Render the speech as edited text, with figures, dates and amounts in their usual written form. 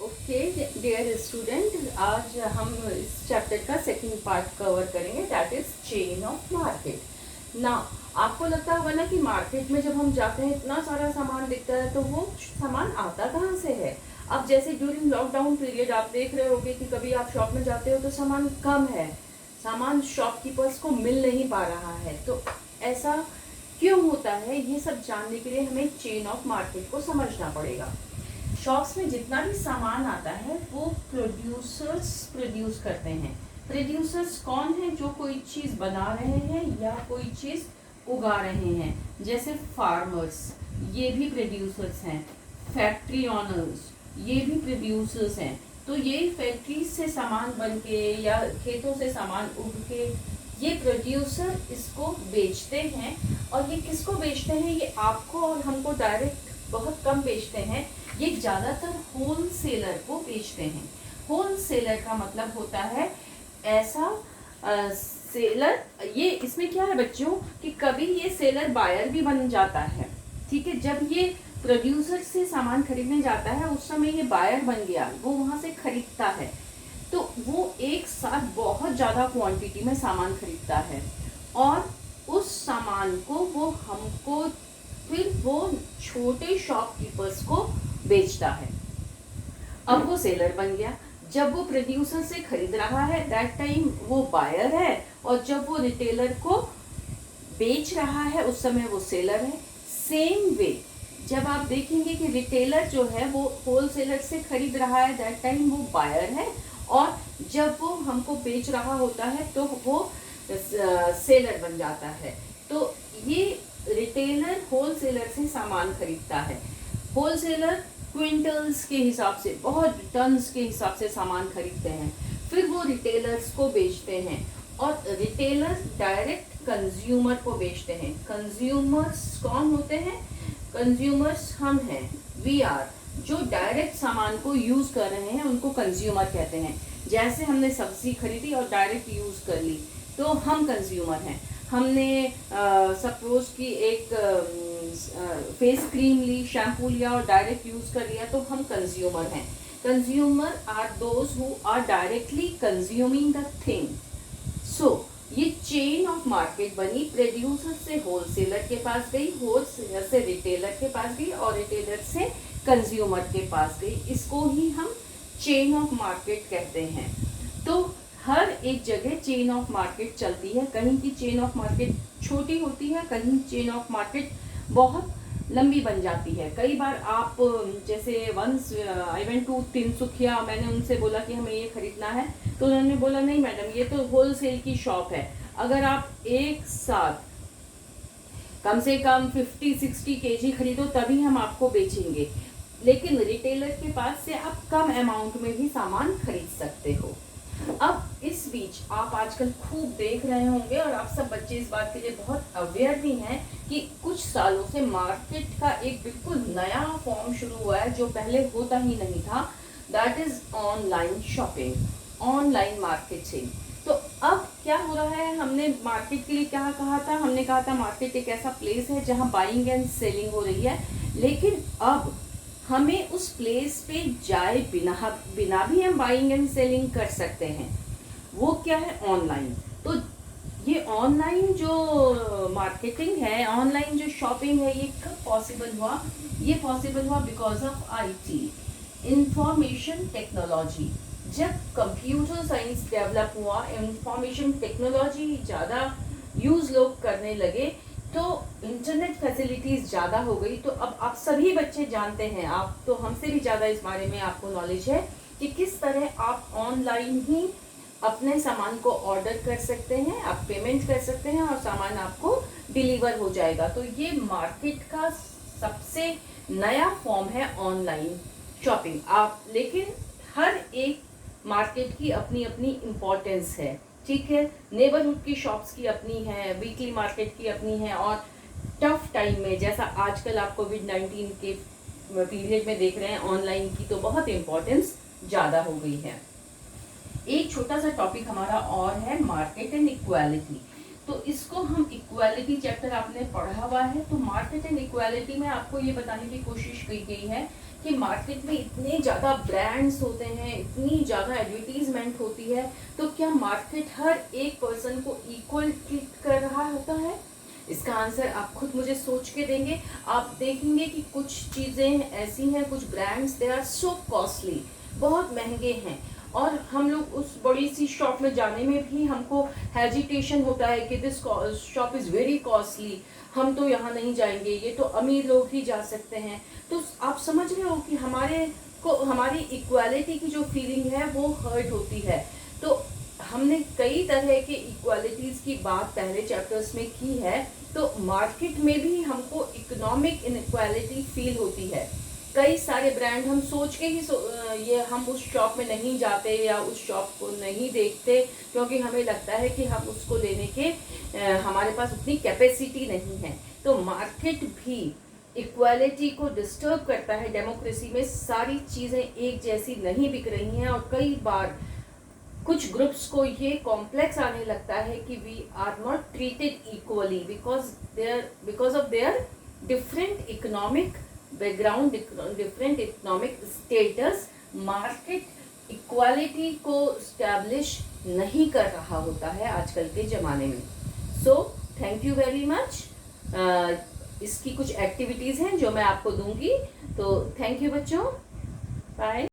Okay dear student, आज हम इस चैप्टर का सेकंड पार्ट कवर करेंगे, that is chain of market ना। आपको लगता होगा ना कि मार्केट में जब हम जाते हैं इतना सारा सामान दिखता है, तो वो सामान आता कहाँ से है। अब जैसे ड्यूरिंग लॉकडाउन पीरियड आप देख रहे होगे कि कभी आप शॉप में जाते हो तो सामान कम है, सामान शॉपकीपर्स को मिल नहीं पा रहा है। तो ऐसा क्यों होता है, ये सब जानने के लिए हमें चेन ऑफ मार्केट को समझना पड़ेगा। शॉप्स में जितना भी सामान आता है वो प्रोड्यूसर्स प्रोड्यूस करते हैं। प्रोड्यूसर्स कौन है? जो कोई चीज बना रहे हैं या कोई चीज उगा रहे हैं, जैसे फार्मर्स, ये भी प्रोड्यूसर्स हैं। फैक्ट्री ऑनर्स, ये भी प्रोड्यूसर्स हैं। तो ये फैक्ट्री से सामान बन के या खेतों से सामान उग के ये प्रोड्यूसर इसको बेचते हैं। और ये किसको बेचते हैं? ये आपको और हमको डायरेक्ट बहुत कम बेचते हैं, ये ज्यादातर होलसेलर को बेचते हैं। होलसेलर का मतलब होता है ऐसा सेलर, ये इसमें क्या है बच्चों कि कभी ये सेलर बायर भी बन जाता है। ठीक है, जब ये प्रोड्यूसर से सामान खरीदने जाता है उस समय ये बायर बन गया, वो वहां से खरीदता है। तो वो एक साथ बहुत ज्यादा क्वांटिटी में सामान खरीदता है और उस सामान को वो हमको फिर वो छोटे शॉपकीपर्स को बेचता है। अब वो सेलर बन गया। जब वो प्रोड्यूसर से खरीद रहा है दैट टाइम वो बायर है, और जब वो रिटेलर को बेच रहा है उस समय वो सेलर है। सेम वे जब आप देखेंगे कि रिटेलर जो है वो होलसेलर से खरीद रहा है दैट टाइम वो बायर है, और जब वो हमको बेच रहा होता है तो वो सेलर बन जाता है। तो ये रिटेलर होलसेलर से सामान खरीदता है। होलसेलर क्विंटल्स के हिसाब से, बहुत टन्स के हिसाब से सामान खरीदते हैं, फिर वो रिटेलर्स को बेचते हैं और रिटेलर्स डायरेक्ट कंज्यूमर को बेचते हैं। कंज्यूमर्स कौन होते हैं? कंज्यूमर्स हम हैं, वी आर, जो डायरेक्ट सामान को यूज कर रहे हैं उनको कंज्यूमर कहते हैं। जैसे हमने सब्जी खरीदी और डायरेक्ट यूज कर ली तो हम कंज्यूमर हैं। हमने सपोज कि एक फेस क्रीम ली, शैम्पू लिया और डायरेक्ट यूज कर लिया तो हम कंज्यूमर हैं। Consumer are those who are directly consuming the thing. So ये चेन ऑफ मार्केट बनी, प्रोड्यूसर से होलसेलर के पास गई, होलसेलर से रिटेलर के पास गई और रिटेलर से कंज्यूमर के पास गई। इसको ही हम चेन ऑफ मार्केट कहते हैं। तो हर एक जगह चेन ऑफ मार्केट चलती है। कहीं की चेन ऑफ मार्केट छोटी होती है, कहीं चेन ऑफ मार्केट बहुत लंबी बन जाती है। कई बार आप जैसे once I went to Tinsukia, मैंने उनसे बोला कि हमें ये खरीदना है, तो उन्होंने बोला नहीं मैडम ये तो होलसेल की शॉप है, अगर आप एक साथ कम से कम 50-60 केजी खरीदो तभी हम आपको बेचेंगे। लेकिन रिटेलर के पास से आप कम अमाउंट में भी सामान खरीद सकते हो। अब इस बीच आप आजकल खूब देख रहे होंगे और आप सब बच्चे इस बात के लिए बहुत अवेयर भी हैं कि कुछ सालों से मार्केट का एक बिल्कुल नया फॉर्म शुरू हुआ है जो पहले होता ही नहीं था, that is online shopping, online marketing. तो अब क्या हो रहा है, हमने मार्केट के लिए क्या कहा था? हमने कहा था मार्केट एक ऐसा प्लेस है जहां बाइंग एंड सेलिंग हो रही है, लेकिन अब हमें उस प्लेस पे जाए बिना भी हम बाइंग एंड सेलिंग कर सकते हैं। वो क्या है? ऑनलाइन। तो ये ऑनलाइन जो मार्केटिंग है, ऑनलाइन जो शॉपिंग है, ये कब पॉसिबल हुआ? ये पॉसिबल हुआ because of IT, information technology. जब कंप्यूटर साइंस डेवलप हुआ, इंफॉर्मेशन टेक्नोलॉजी ज़्यादा यूज लोग करने लगे, तो इंटरनेट फैसिलिटीज ज़्यादा हो गई। तो अब आप सभी बच्चे जानते हैं, आप तो हमसे भी ज़्यादा इस बारे में आपको नॉलेज है कि किस तरह आप ऑनलाइन ही अपने सामान को ऑर्डर कर सकते हैं, आप पेमेंट कर सकते हैं और सामान आपको डिलीवर हो जाएगा। तो ये मार्केट का सबसे नया फॉर्म है ऑनलाइन शॉपिंग। आप लेकिन हर एक मार्केट की अपनी अपनी इम्पोर्टेंस है, ठीक है। नेबरहुड की शॉप्स की अपनी है, वीकली मार्केट की अपनी है, और टफ टाइम में जैसा आजकल आप कोविड-19 के पीरियड में देख रहे हैं, ऑनलाइन की तो बहुत इम्पोर्टेंस ज़्यादा हो गई है। एक छोटा सा टॉपिक हमारा और है मार्केट एंड इक्वालिटी। तो इसको हम इक्वालिटी चैप्टर आपने पढ़ा हुआ है, तो मार्केट एंड इक्वालिटी में आपको ये बताने की कोशिश की गई है कि मार्केट में इतने ज़्यादा ब्रांड्स होते हैं, इतनी ज़्यादा एडवर्टीजमेंट होती है, तो क्या मार्केट हर एक पर्सन को इक्वल ट्रीट कर रहा होता है? इसका आंसर आप खुद मुझे सोच के देंगे। आप देखेंगे कि कुछ चीज़ें ऐसी हैं, कुछ brands they are so costly, बहुत महंगे हैं, और हम लोग उस बड़ी सी शॉप में जाने में भी हमको हेजिटेशन होता है कि this shop is very costly, हम तो यहाँ नहीं जाएंगे, ये तो अमीर लोग ही जा सकते हैं। तो आप समझ रहे हो कि हमारी इक्वालिटी की जो फीलिंग है वो हर्ट होती है। तो हमने कई तरह के इक्वालिटीज की बात पहले चैप्टर्स में की है। तो मार्केट में भी हमको इकोनॉमिक इनइक्वालिटी फील होती है। कई सारे ब्रांड हम सोच के ही ये हम उस शॉप में नहीं जाते या उस शॉप को नहीं देखते, क्योंकि हमें लगता है कि हम उसको लेने के हमारे पास उतनी कैपेसिटी नहीं है। तो मार्केट भी इक्वालिटी को डिस्टर्ब करता है। डेमोक्रेसी में सारी चीज़ें एक जैसी नहीं बिक रही हैं, और कई बार कुछ ग्रुप्स को ये कॉम्प्लेक्स आने लगता है कि we are not treated equally because of their different economic background, different economic status. Market equality को स्टैब्लिश नहीं कर रहा होता है आजकल के ज़माने में। So thank you very much. इसकी कुछ एक्टिविटीज़ हैं जो मैं आपको दूंगी, तो थैंक यू बच्चों, बाय।